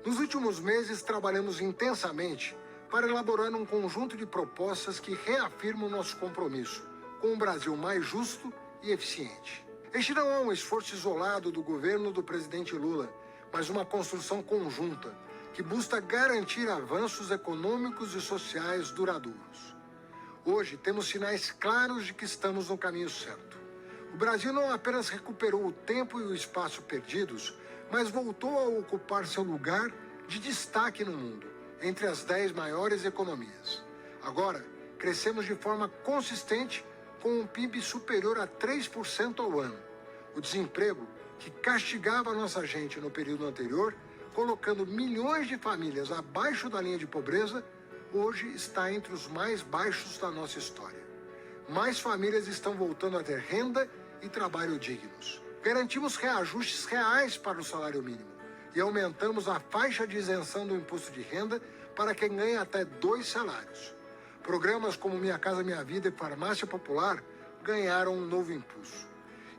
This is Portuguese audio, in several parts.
Nos últimos meses, trabalhamos intensamente para elaborar um conjunto de propostas que reafirmam nosso compromisso com um Brasil mais justo e eficiente. Este não é um esforço isolado do governo do presidente Lula, mas uma construção conjunta que busca garantir avanços econômicos e sociais duradouros. Hoje, temos sinais claros de que estamos no caminho certo. O Brasil não apenas recuperou o tempo e o espaço perdidos, mas voltou a ocupar seu lugar de destaque no mundo, entre as 10 maiores economias. Agora, crescemos de forma consistente com um PIB superior a 3% ao ano. O desemprego, que castigava a nossa gente no período anterior, colocando milhões de famílias abaixo da linha de pobreza, hoje está entre os mais baixos da nossa história. Mais famílias estão voltando a ter renda e trabalho dignos. Garantimos reajustes reais para o salário mínimo e aumentamos a faixa de isenção do imposto de renda para quem ganha até 2 salários. Programas como Minha Casa Minha Vida e Farmácia Popular ganharam um novo impulso.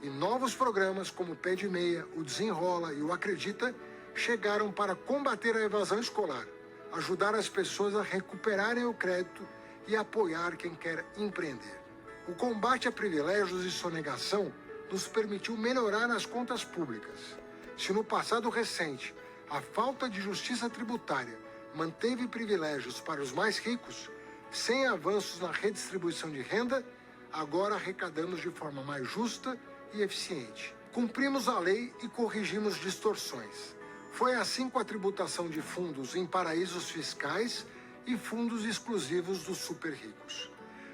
E novos programas como o Pé de Meia, o Desenrola e o Acredita chegaram para combater a evasão escolar, ajudar as pessoas a recuperarem o crédito e apoiar quem quer empreender. O combate a privilégios e sonegação nos permitiu melhorar as contas públicas. Se no passado recente a falta de justiça tributária manteve privilégios para os mais ricos, sem avanços na redistribuição de renda, agora arrecadamos de forma mais justa e eficiente. Cumprimos a lei e corrigimos distorções. Foi assim com a tributação de fundos em paraísos fiscais e fundos exclusivos dos super ricos.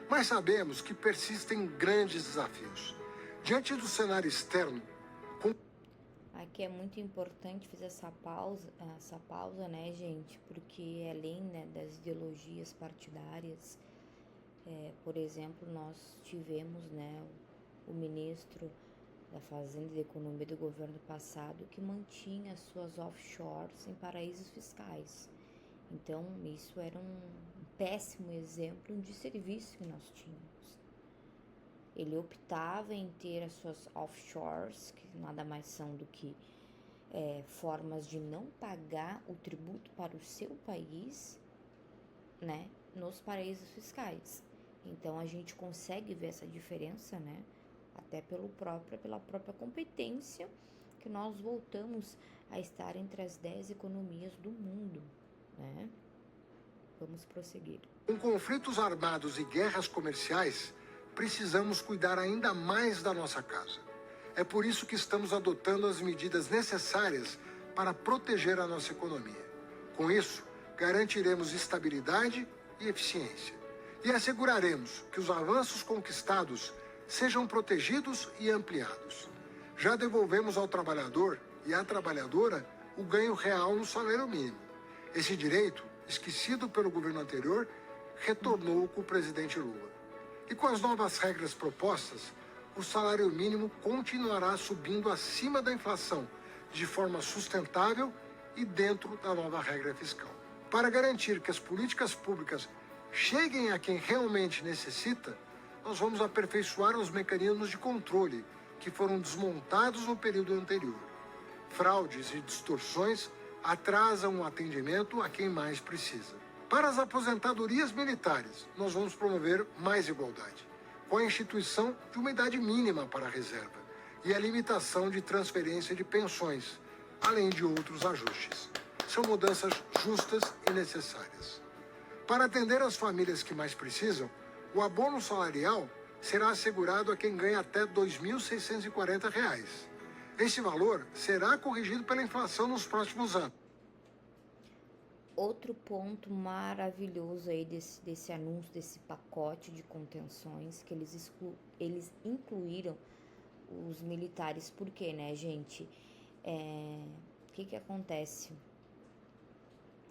Mas sabemos que persistem grandes desafios. Diante do cenário externo, aqui é muito importante fazer essa pausa, né, gente? Porque além, né, das ideologias partidárias, por exemplo, nós tivemos, né, o ministro da Fazenda e da Economia do governo passado que mantinha suas offshores em paraísos fiscais. Então, isso era um péssimo exemplo de serviço que nós tínhamos. Ele optava em ter as suas offshores, que nada mais são do que formas de não pagar o tributo para o seu país, né, nos paraísos fiscais. Então, a gente consegue ver essa diferença, né, até pela própria competência, que nós voltamos a estar entre as 10 economias do mundo, né? Vamos prosseguir. Com conflitos armados e guerras comerciais, precisamos cuidar ainda mais da nossa casa. É por isso que estamos adotando as medidas necessárias para proteger a nossa economia. Com isso, garantiremos estabilidade e eficiência. E asseguraremos que os avanços conquistados sejam protegidos e ampliados. Já devolvemos ao trabalhador e à trabalhadora o ganho real no salário mínimo. Esse direito, esquecido pelo governo anterior, retornou com o presidente Lula. E com as novas regras propostas, o salário mínimo continuará subindo acima da inflação, de forma sustentável e dentro da nova regra fiscal. Para garantir que as políticas públicas cheguem a quem realmente necessita, nós vamos aperfeiçoar os mecanismos de controle que foram desmontados no período anterior. Fraudes e distorções atrasam o atendimento a quem mais precisa. Para as aposentadorias militares, nós vamos promover mais igualdade, com a instituição de uma idade mínima para a reserva e a limitação de transferência de pensões, além de outros ajustes. São mudanças justas e necessárias. Para atender as famílias que mais precisam, o abono salarial será assegurado a quem ganha até R$ 2.640. Esse valor será corrigido pela inflação nos próximos anos. Outro ponto maravilhoso aí desse anúncio, desse pacote de contenções, que eles incluíram os militares. Por quê, né, gente? O que acontece?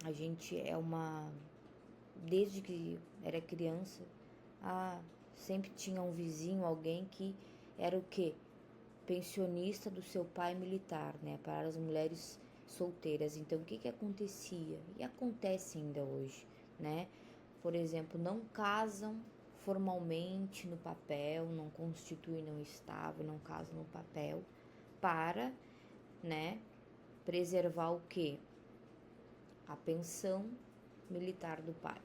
A gente desde que era criança, sempre tinha um vizinho, alguém que era o quê? Pensionista do seu pai militar, né? Para as mulheres solteiras. Então, o que acontecia? E acontece ainda hoje, né? Por exemplo, não casam formalmente no papel, não constituem não estável, não casam no papel, para, né, preservar o quê? a pensão militar do pai.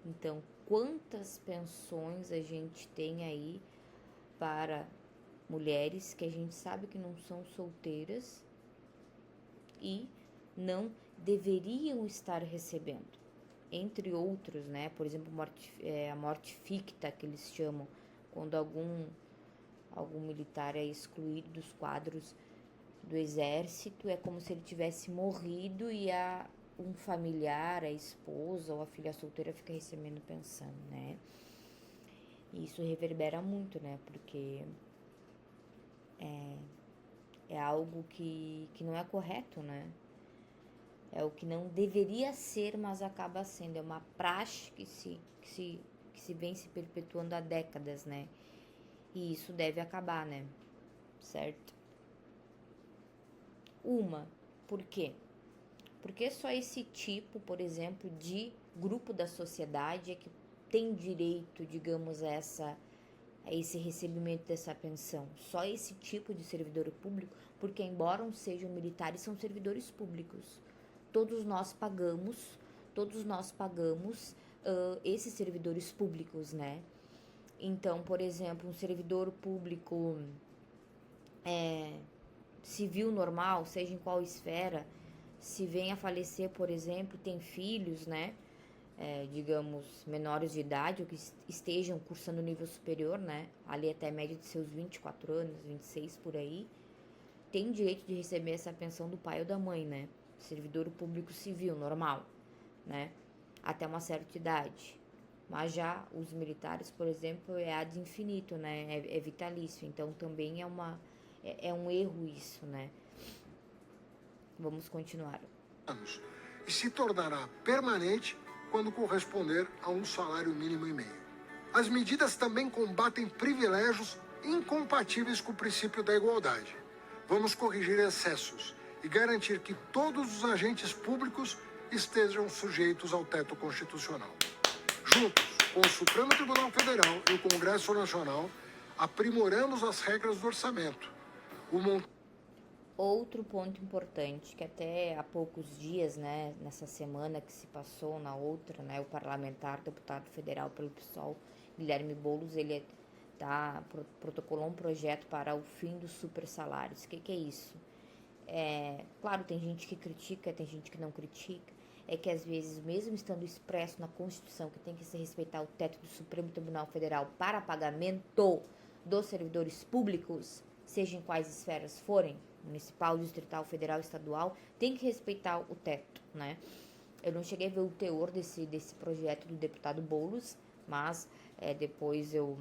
Então, quantas pensões a gente tem aí para mulheres que a gente sabe que não são solteiras e não deveriam estar recebendo, entre outros, né? Por exemplo, a morte ficta, que eles chamam, quando algum militar é excluído dos quadros do exército, é como se ele tivesse morrido e um familiar, a esposa ou a filha solteira fica recebendo pensão, né? E isso reverbera muito, né? Porque é algo que não é correto, né? É o que não deveria ser, mas acaba sendo. É uma praxe que se vem se perpetuando há décadas, né? E isso deve acabar, né? Certo? Por quê? Porque só esse tipo, por exemplo, de grupo da sociedade é que tem direito, digamos, a esse recebimento dessa pensão. Só esse tipo de servidor público, porque embora não sejam militares, são servidores públicos. Todos nós pagamos esses servidores públicos, né? Então, por exemplo, um servidor público civil normal, seja em qual esfera, se vem a falecer, por exemplo, tem filhos, né? Digamos, menores de idade ou que estejam cursando nível superior, né? Ali até a média de seus 24 anos, 26 por aí, tem direito de receber essa pensão do pai ou da mãe, né? Servidor público civil, normal, né? Até uma certa idade. Mas já os militares, por exemplo, é ad infinito, né? É vitalício. Então também é um erro isso, né? Vamos continuar. E se tornará permanente quando corresponder a um salário mínimo e meio. As medidas também combatem privilégios incompatíveis com o princípio da igualdade. Vamos corrigir excessos e garantir que todos os agentes públicos estejam sujeitos ao teto constitucional. Juntos, com o Supremo Tribunal Federal e o Congresso Nacional, aprimoramos as regras do orçamento. Outro ponto importante, que até há poucos dias, né, nessa semana que se passou, na outra, né, o parlamentar, deputado federal pelo PSOL, Guilherme Boulos, ele protocolou um projeto para o fim dos super salários. O que é isso? Claro, tem gente que critica, tem gente que não critica, é que às vezes, mesmo estando expresso na Constituição que tem que se respeitar o teto do Supremo Tribunal Federal para pagamento dos servidores públicos, seja em quais esferas forem, municipal, distrital, federal, estadual, tem que respeitar o teto, né? Eu não cheguei a ver o teor desse projeto do deputado Boulos, mas depois eu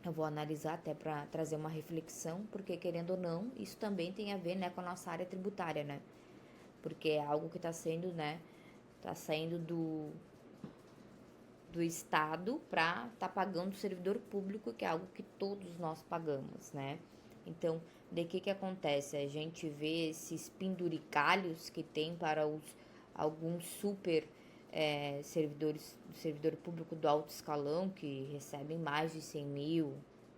vou analisar até para trazer uma reflexão, porque querendo ou não, isso também tem a ver, né, com a nossa área tributária, né? Porque é algo que está sendo, né, tá saindo do Estado para tá pagando o servidor público, que é algo que todos nós pagamos, né? Então, de que acontece? A gente vê esses penduricalhos que tem para alguns super servidor público do alto escalão, que recebem mais de 100 mil,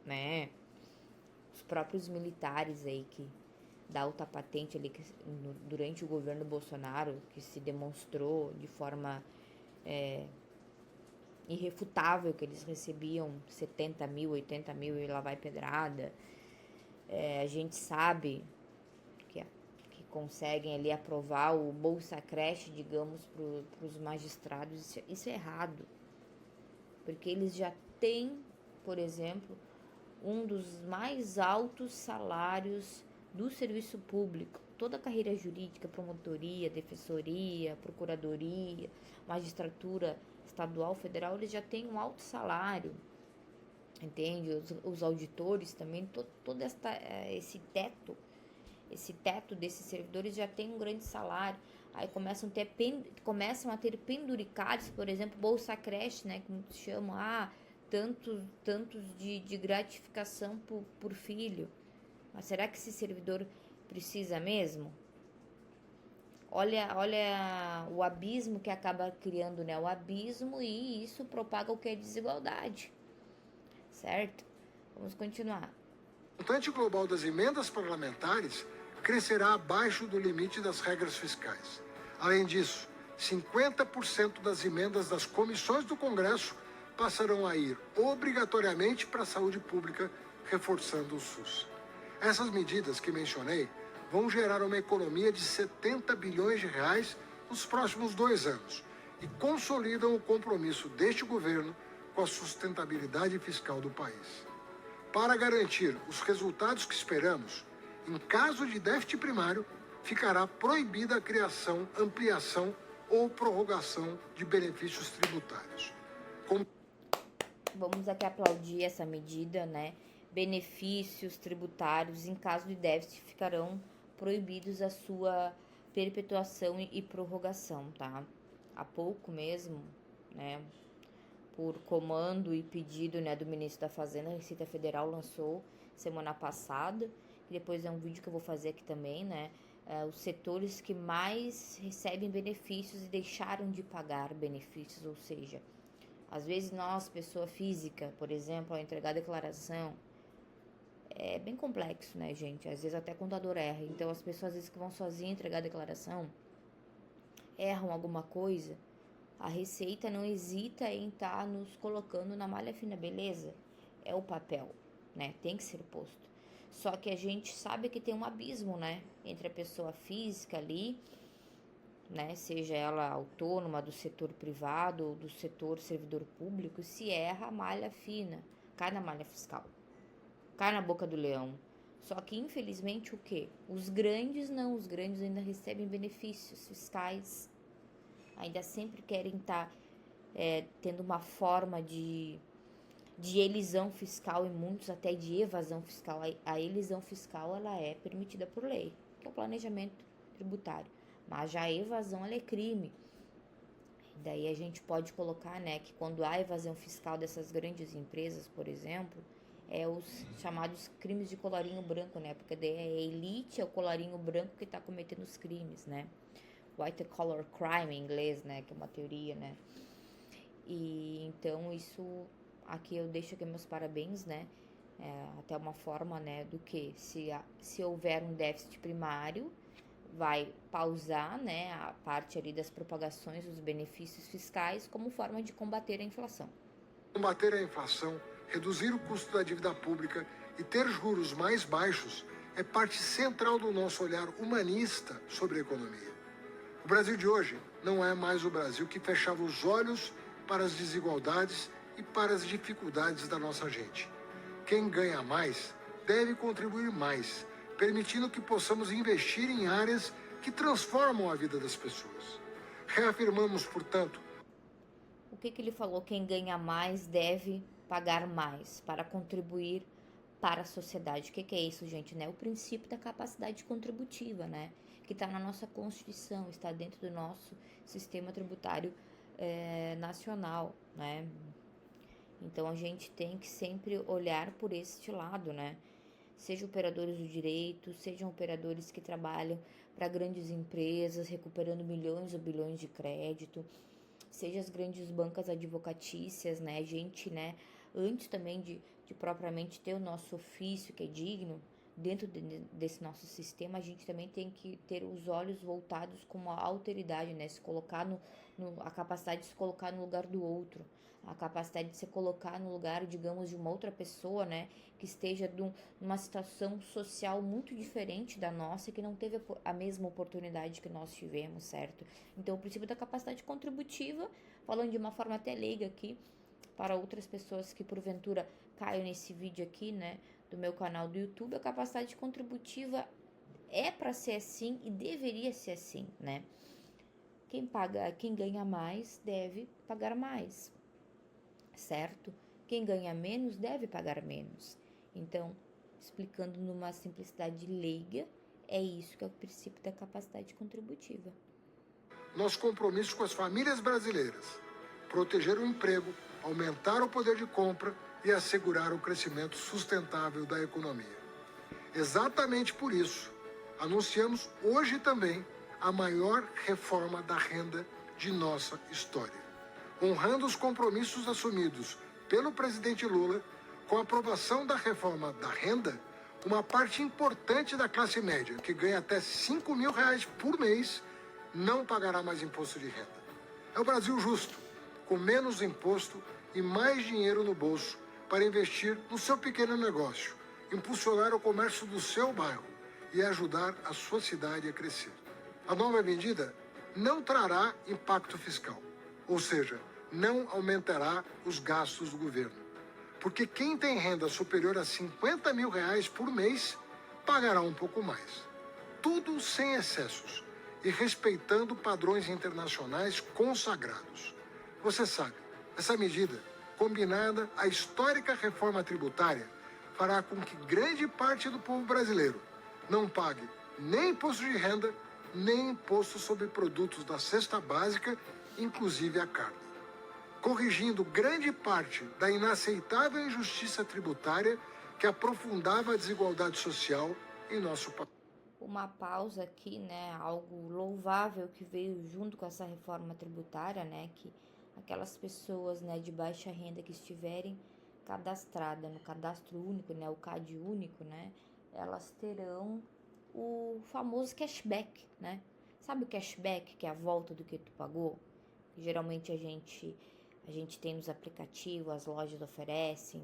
né? Os próprios militares aí que da alta patente ali durante o governo Bolsonaro, que se demonstrou de forma irrefutável que eles recebiam 70 mil, 80 mil e lá vai pedrada. A gente sabe que conseguem ali aprovar o Bolsa Creche, digamos, para os magistrados. Isso é errado, porque eles já têm, por exemplo, um dos mais altos salários do serviço público. Toda a carreira jurídica, promotoria, defensoria, procuradoria, magistratura estadual, federal, eles já têm um alto salário. Entende? Os auditores também, todo esse teto desses servidores já tem um grande salário. Aí começam a ter penduricalhos, por exemplo, Bolsa Creche, né, como se chama, tantos de gratificação por filho. Mas será que esse servidor precisa mesmo? Olha o abismo que acaba criando, né? O abismo, e isso propaga o que é desigualdade. Certo? Vamos continuar. O montante global das emendas parlamentares crescerá abaixo do limite das regras fiscais. Além disso, 50% das emendas das comissões do Congresso passarão a ir obrigatoriamente para a saúde pública, reforçando o SUS. Essas medidas que mencionei vão gerar uma economia de 70 bilhões de reais nos próximos 2 anos e consolidam o compromisso deste governo com a sustentabilidade fiscal do país. Para garantir os resultados que esperamos, em caso de déficit primário, ficará proibida a criação, ampliação ou prorrogação de benefícios tributários. Vamos aqui aplaudir essa medida, né? Benefícios tributários, em caso de déficit, ficarão proibidos a sua perpetuação e prorrogação, tá? Há pouco mesmo, né, por comando e pedido, né, do ministro da Fazenda, a Receita Federal lançou semana passada, e depois é um vídeo que eu vou fazer aqui também, né, os setores que mais recebem benefícios e deixaram de pagar benefícios, ou seja, às vezes nós, pessoa física, por exemplo, ao entregar a declaração, é bem complexo, né, gente? Às vezes até contador erra. Então, as pessoas, às vezes, que vão sozinhas entregar a declaração, erram alguma coisa, a Receita não hesita em estar nos colocando na malha fina, beleza? É o papel, né? Tem que ser posto. Só que a gente sabe que tem um abismo, né? Entre a pessoa física ali, né? Seja ela autônoma, do setor privado ou do setor servidor público, se erra a malha fina, cai na malha fiscal. Cai na boca do leão. Só que, infelizmente, o quê? Os grandes não, os grandes ainda recebem benefícios fiscais, ainda sempre querem estar tendo uma forma de elisão fiscal e muitos até de evasão fiscal. A elisão fiscal, ela é permitida por lei, que é o planejamento tributário, mas já a evasão, ela é crime. Daí a gente pode colocar, né, que quando há evasão fiscal dessas grandes empresas, por exemplo, os chamados crimes de colarinho branco, né? Porque daí a elite é o colarinho branco que está cometendo os crimes, né? White collar crime em inglês, né? Que é uma teoria, né? E então isso aqui eu deixo aqui meus parabéns, né? Até uma forma, né? Do que se houver um déficit primário, vai pausar, né? A parte ali das propagações dos benefícios fiscais como forma de combater a inflação. Combater a inflação, reduzir o custo da dívida pública e ter juros mais baixos é parte central do nosso olhar humanista sobre a economia. O Brasil de hoje não é mais o Brasil que fechava os olhos para as desigualdades e para as dificuldades da nossa gente. Quem ganha mais deve contribuir mais, permitindo que possamos investir em áreas que transformam a vida das pessoas. Reafirmamos, portanto, o que ele falou? Quem ganha mais deve pagar mais para contribuir para a sociedade. O que é isso, gente? Né? O princípio da capacidade contributiva, né? Que está na nossa Constituição, está dentro do nosso sistema tributário nacional, né? Então a gente tem que sempre olhar por este lado, né? Sejam operadores do direito, sejam operadores que trabalham para grandes empresas, recuperando milhões ou bilhões de crédito, seja as grandes bancas advocatícias, né? A gente, né, antes também de propriamente ter o nosso ofício, que é digno, dentro desse nosso sistema, a gente também tem que ter os olhos voltados com a alteridade, né? Se colocar a capacidade de se colocar no lugar do outro, a capacidade de se colocar no lugar, digamos, de uma outra pessoa, né? Que esteja numa situação social muito diferente da nossa e que não teve a mesma oportunidade que nós tivemos, certo? Então, o princípio da capacidade contributiva, falando de uma forma até leiga aqui, para outras pessoas que porventura caiam nesse vídeo aqui, né, do meu canal do YouTube, a capacidade contributiva é para ser assim e deveria ser assim, né? Quem ganha mais deve pagar mais, certo? Quem ganha menos deve pagar menos. Então, explicando numa simplicidade leiga, é isso que é o princípio da capacidade contributiva. Nosso compromisso com as famílias brasileiras, proteger o emprego, aumentar o poder de compra e assegurar o crescimento sustentável da economia. Exatamente por isso, anunciamos hoje também a maior reforma da renda de nossa história, honrando os compromissos assumidos pelo presidente Lula. Com a aprovação da reforma da renda, uma parte importante da classe média, que ganha até R$ 5.000 por mês, não pagará mais imposto de renda. É o Brasil justo, com menos imposto e mais dinheiro no bolso para investir no seu pequeno negócio, impulsionar o comércio do seu bairro e ajudar a sua cidade a crescer. A nova medida não trará impacto fiscal, ou seja, não aumentará os gastos do governo, porque quem tem renda superior a R$ 50 mil por mês pagará um pouco mais. Tudo sem excessos e respeitando padrões internacionais consagrados. Você sabe, essa medida, combinada à histórica reforma tributária, fará com que grande parte do povo brasileiro não pague nem imposto de renda, nem imposto sobre produtos da cesta básica, inclusive a carne, corrigindo grande parte da inaceitável injustiça tributária que aprofundava a desigualdade social em nosso país. Uma pausa aqui, né, algo louvável que veio junto com essa reforma tributária, né, que aquelas pessoas, né, de baixa renda que estiverem cadastradas no cadastro único, né, o CAD único, né, elas terão o famoso cashback, né? Sabe o cashback, que é a volta do que tu pagou? Que geralmente a gente tem nos aplicativos, as lojas oferecem,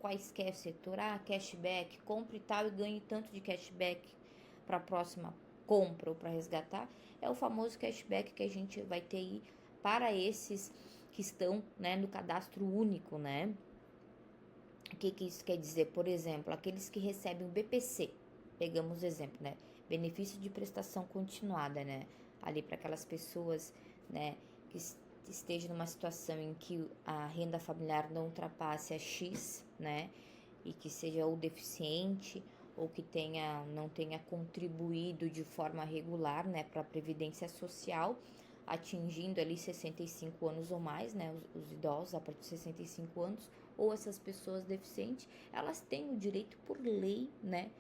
quaisquer setor, cashback, compre tal e ganhe tanto de cashback para a próxima compra ou para resgatar. É o famoso cashback que a gente vai ter aí para esses que estão, né, no cadastro único, né? O que isso quer dizer? Por exemplo, aqueles que recebem o BPC, pegamos o exemplo, né? Benefício de prestação continuada, né? Ali para aquelas pessoas, né, que estejam numa situação em que a renda familiar não ultrapasse a X, né? E que seja ou deficiente ou que não tenha contribuído de forma regular, né, para a Previdência Social, atingindo ali 65 anos ou mais, né, os idosos a partir de 65 anos, ou essas pessoas deficientes, elas têm o direito por lei, né,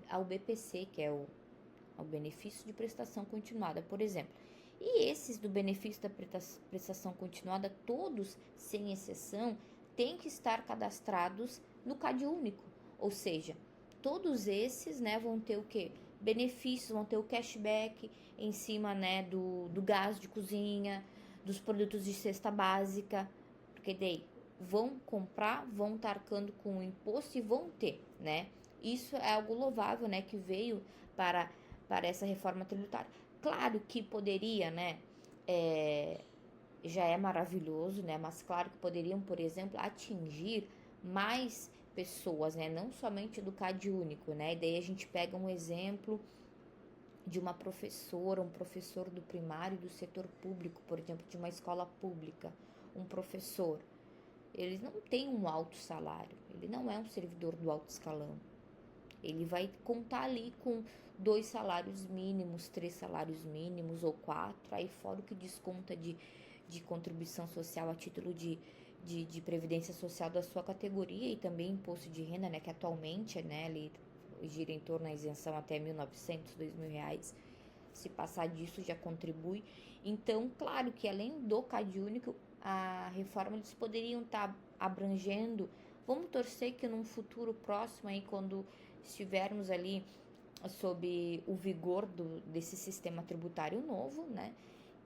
ao BPC, que é o benefício de prestação continuada, por exemplo. E esses do benefício da prestação continuada, todos, sem exceção, têm que estar cadastrados no CAD único, ou seja, todos esses, né, vão ter o quê? Benefícios, vão ter o cashback em cima, né, do gás de cozinha, dos produtos de cesta básica, porque daí vão comprar, vão estar arcando com o imposto e vão ter, né? Isso é algo louvável, né, que veio para essa reforma tributária. Claro que poderia, né, já é maravilhoso, né, mas claro que poderiam, por exemplo, atingir mais pessoas, né, não somente do CAD único, né, e daí a gente pega um exemplo de uma professora, um professor do primário do setor público, por exemplo, de uma escola pública, um professor, ele não tem um alto salário, ele não é um servidor do alto escalão, ele vai contar ali com 2 salários mínimos, 3 salários mínimos ou 4, aí fora o que desconta de contribuição social a título de previdência social da sua categoria e também imposto de renda, né, que atualmente, né, ele gira em torno da isenção até R$1.900, R$2.000, se passar disso já contribui. Então, claro que além do CAD único, a reforma eles poderiam estar abrangendo, vamos torcer que num futuro próximo aí, quando estivermos ali sob o vigor desse sistema tributário novo, né,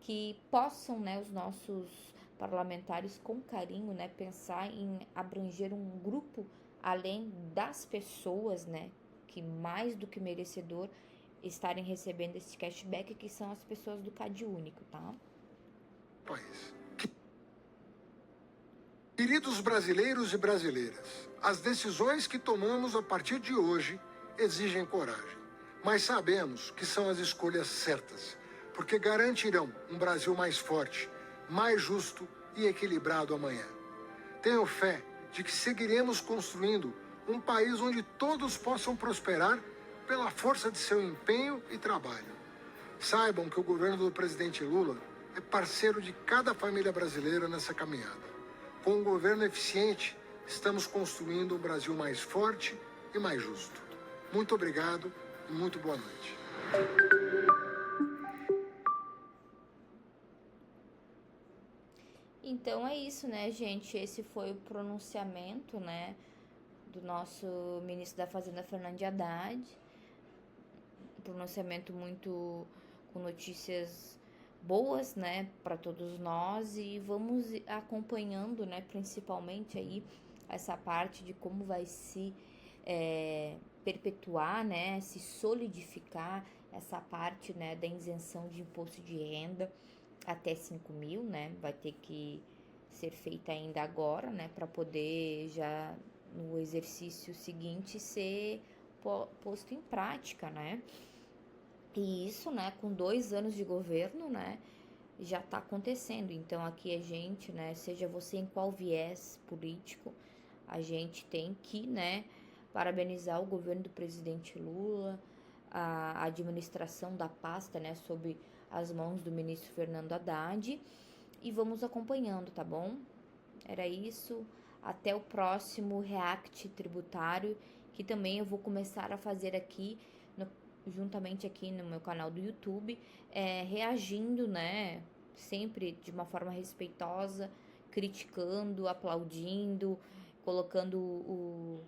que possam, né, os nossos parlamentares com carinho, né, pensar em abranger um grupo além das pessoas, né, que mais do que merecedor estarem recebendo esse cashback, que são as pessoas do CAD único, tá? País. Queridos brasileiros e brasileiras, as decisões que tomamos a partir de hoje exigem coragem, mas sabemos que são as escolhas certas, porque garantirão um Brasil mais forte, mais justo e equilibrado amanhã. Tenho fé de que seguiremos construindo um país onde todos possam prosperar pela força de seu empenho e trabalho. Saibam que o governo do presidente Lula é parceiro de cada família brasileira nessa caminhada. Com um governo eficiente, estamos construindo um Brasil mais forte e mais justo. Muito obrigado e muito boa noite. Então é isso, né, gente? Esse foi o pronunciamento, né, do nosso ministro da Fazenda, Fernando Haddad. Um pronunciamento muito com notícias boas, né, para todos nós, e vamos acompanhando, né, principalmente aí essa parte de como vai se perpetuar, né, se solidificar essa parte, né, da isenção de imposto de renda até 5.000, né, vai ter que ser feita ainda agora, né, para poder já no exercício seguinte ser posto em prática, né. E isso, né, com 2 anos de governo, né, já está acontecendo. Então aqui a gente, né, seja você em qual viés político, a gente tem que, né, parabenizar o governo do presidente Lula, a administração da pasta, né, sob as mãos do ministro Fernando Haddad, e vamos acompanhando, tá bom? Era isso. Até o próximo React tributário, que também eu vou começar a fazer aqui juntamente aqui no meu canal do YouTube, reagindo, né, sempre de uma forma respeitosa, criticando, aplaudindo, colocando